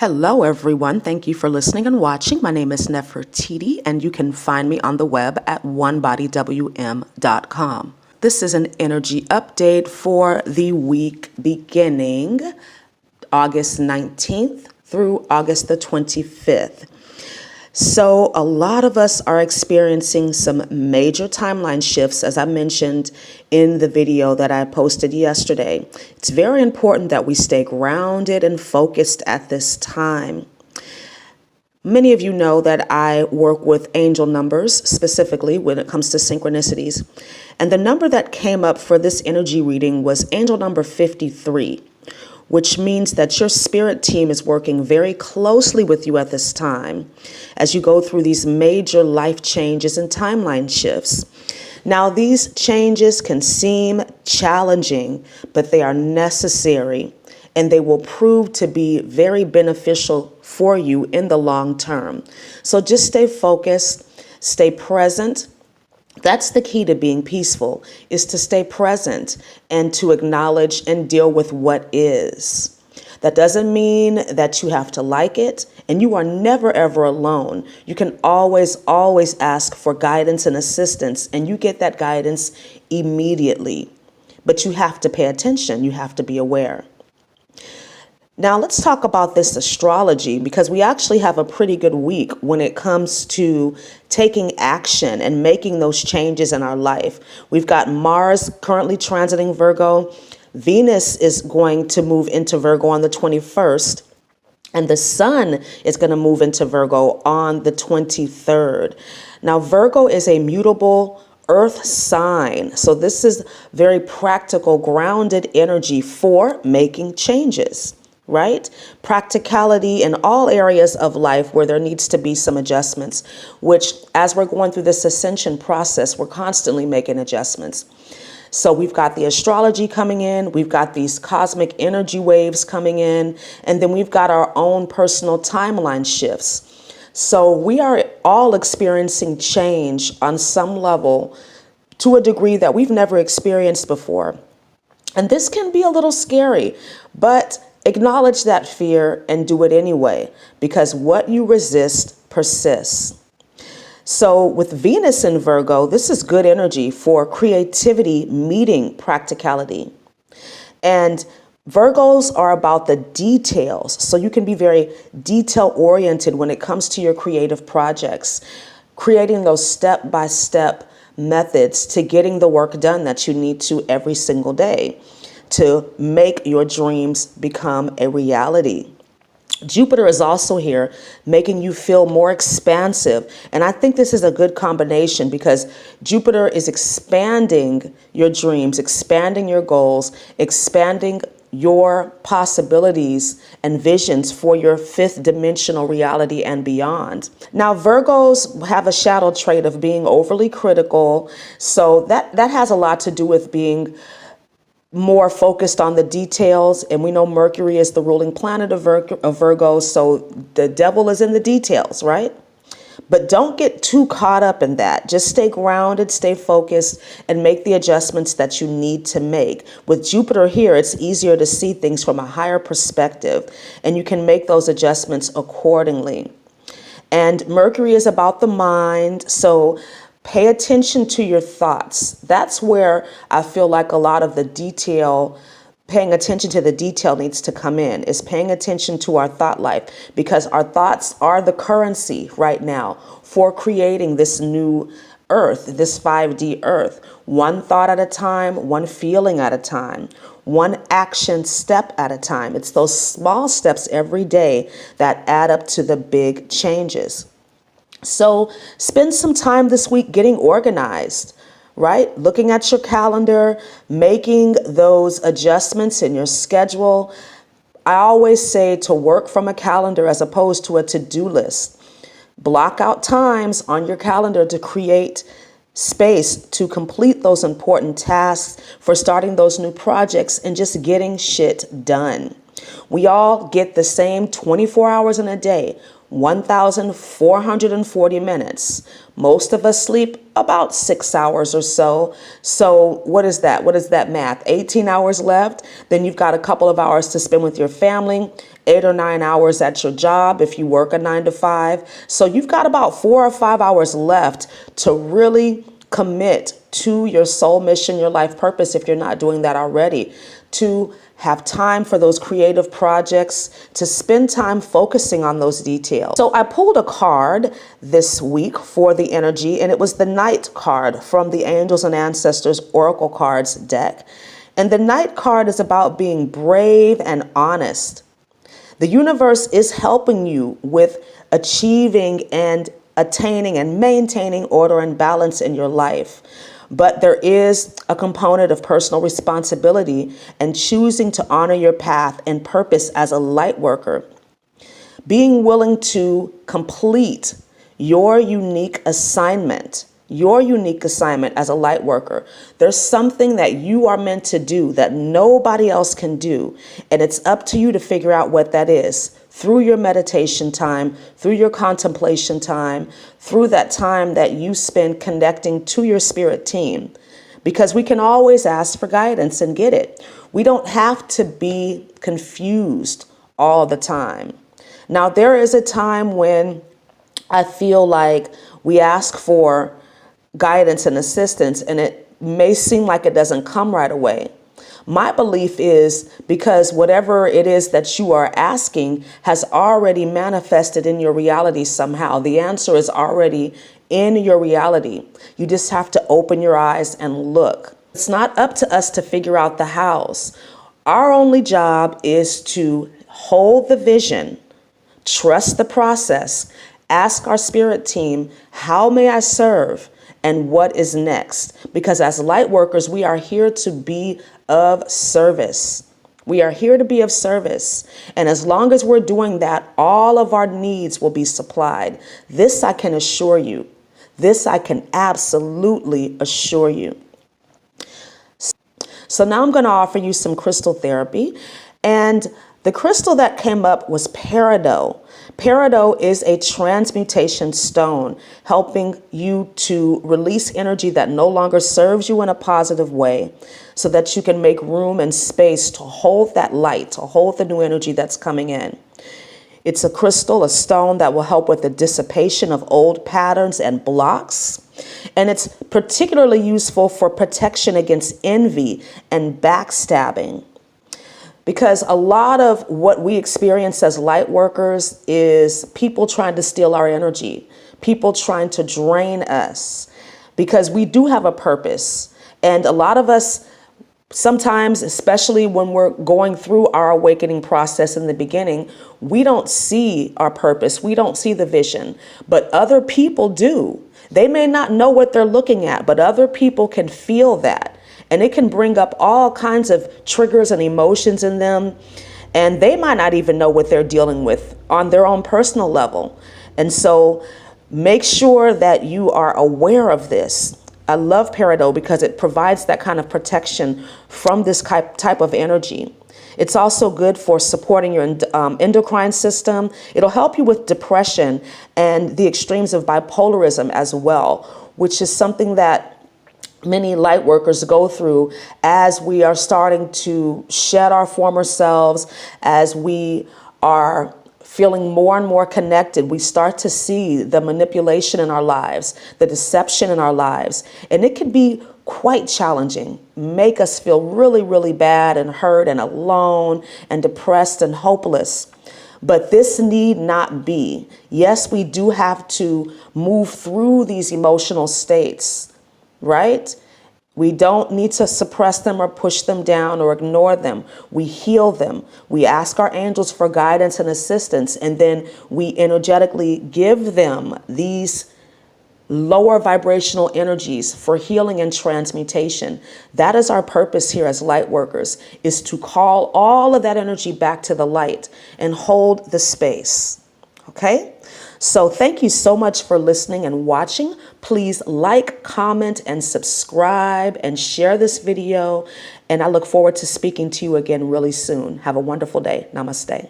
Hello, everyone. Thank you for listening and watching. My name is Nefertiti, and you can find me on the web at onebodywm.com. This is an energy update for the week beginning August 19th through August the 25th. So a lot of us are experiencing some major timeline shifts, as I mentioned in the video that I posted yesterday. It's very important that we stay grounded and focused at this time. Many of you know that I work with angel numbers, specifically when it comes to synchronicities. And the number that came up for this energy reading was angel number 53. Which means that your spirit team is working very closely with you at this time as you go through these major life changes and timeline shifts. Now, these changes can seem challenging, but they are necessary, and they will prove to be very beneficial for you in the long term. So just stay focused, stay present. That's the key to being peaceful, is to stay present and to acknowledge and deal with what is. That doesn't mean that you have to like it, and you are never, ever alone. You can always ask for guidance and assistance, and you get that guidance immediately. But you have to pay attention. You have to be aware. Now let's talk about this astrology, because we actually have a pretty good week when it comes to taking action and making those changes in our life. We've got Mars currently transiting Virgo. Venus is going to move into Virgo on the 21st. And the sun is going to move into Virgo on the 23rd. Now, Virgo is a mutable earth sign. So this is very practical, grounded energy for making changes. Right? Practicality in all areas of life where there needs to be some adjustments, which as we're going through this ascension process, we're constantly making adjustments. So we've got the astrology coming in, we've got these cosmic energy waves coming in, and then we've got our own personal timeline shifts. So we are all experiencing change on some level to a degree that we've never experienced before. And this can be a little scary, but acknowledge that fear and do it anyway, because what you resist persists. So with Venus in Virgo, this is good energy for creativity meeting practicality. And Virgos are about the details. So you can be very detail oriented when it comes to your creative projects, creating those step-by-step methods to getting the work done that you need to every single day to make your dreams become a reality. Jupiter is also here, making you feel more expansive. And I think this is a good combination because Jupiter is expanding your dreams, expanding your goals, expanding your possibilities and visions for your fifth dimensional reality and beyond. Now, Virgos have a shadow trait of being overly critical. So that has a lot to do with being more focused on the details. And we know Mercury is the ruling planet of Virgo, so the devil is in the details, right? But don't get too caught up in that. Just stay grounded, stay focused, and make the adjustments that you need to make. With Jupiter here, it's easier to see things from a higher perspective, and you can make those adjustments accordingly. And Mercury is about the mind, so pay attention to your thoughts. That's where I feel like a lot of the paying attention to the detail needs to come in, is paying attention to our thought life, because our thoughts are the currency right now for creating this new earth, this 5D earth. One thought at a time, one feeling at a time, one action step at a time. It's those small steps every day that add up to the big changes. So spend some time this week getting organized, right? Looking at your calendar, making those adjustments in your schedule. I always say to work from a calendar as opposed to a to-do list. Block out times on your calendar to create space to complete those important tasks, for starting those new projects and just getting shit done. We all get the same 24 hours in a day. 1,440 minutes. Most of us sleep about 6 hours or so. So what is that? What is that math? 18 hours left. Then you've got a couple of hours to spend with your family, 8 or 9 hours at your job if you work a 9 to 5. So you've got about 4 or 5 hours left to really commit to your soul mission, your life purpose, if you're not doing that already, to have time for those creative projects, to spend time focusing on those details. So I pulled a card this week for the energy, and it was the Knight card from the Angels and Ancestors Oracle Cards deck. And the Knight card is about being brave and honest. The universe is helping you with achieving and attaining and maintaining order and balance in your life. But there is a component of personal responsibility and choosing to honor your path and purpose as a light worker. Being willing to complete your unique assignment as a light worker. There's something that you are meant to do that nobody else can do. And it's up to you to figure out what that is through your meditation time, through your contemplation time, through that time that you spend connecting to your spirit team. Because we can always ask for guidance and get it. We don't have to be confused all the time. Now, there is a time when I feel like we ask for guidance and assistance, and it may seem like it doesn't come right away. My belief is because whatever it is that you are asking has already manifested in your reality somehow. The answer is already in your reality. You just have to open your eyes and look. It's not up to us to figure out the hows. Our only job is to hold the vision, trust the process, ask our spirit team, how may I serve? And what is next? Because as light workers, we are here to be of service. We are here to be of service. And as long as we're doing that, all of our needs will be supplied. This I can assure you. This I can absolutely assure you. So now I'm going to offer you some crystal therapy. And the crystal that came up was peridot. Peridot is a transmutation stone, helping you to release energy that no longer serves you in a positive way so that you can make room and space to hold that light, to hold the new energy that's coming in. It's a crystal, a stone that will help with the dissipation of old patterns and blocks. And it's particularly useful for protection against envy and backstabbing. Because a lot of what we experience as light workers is people trying to steal our energy, people trying to drain us, because we do have a purpose. And a lot of us, sometimes, especially when we're going through our awakening process in the beginning, we don't see our purpose. We don't see the vision, but other people do. They may not know what they're looking at, but other people can feel that. And it can bring up all kinds of triggers and emotions in them. And they might not even know what they're dealing with on their own personal level. And so make sure that you are aware of this. I love peridot because it provides that kind of protection from this type of energy. It's also good for supporting your endocrine system. It'll help you with depression and the extremes of bipolarism as well, which is something that many light workers go through as we are starting to shed our former selves, as we are feeling more and more connected. We start to see the manipulation in our lives, the deception in our lives, and it can be quite challenging, make us feel really, really bad and hurt and alone and depressed and hopeless. But this need not be. Yes, we do have to move through these emotional states, right? We don't need to suppress them or push them down or ignore them. We heal them. We ask our angels for guidance and assistance, and then we energetically give them these lower vibrational energies for healing and transmutation. That is our purpose here as light workers, is to call all of that energy back to the light and hold the space. Okay? So thank you so much for listening and watching. Please like, comment, and subscribe and share this video. And I look forward to speaking to you again really soon. Have a wonderful day. Namaste.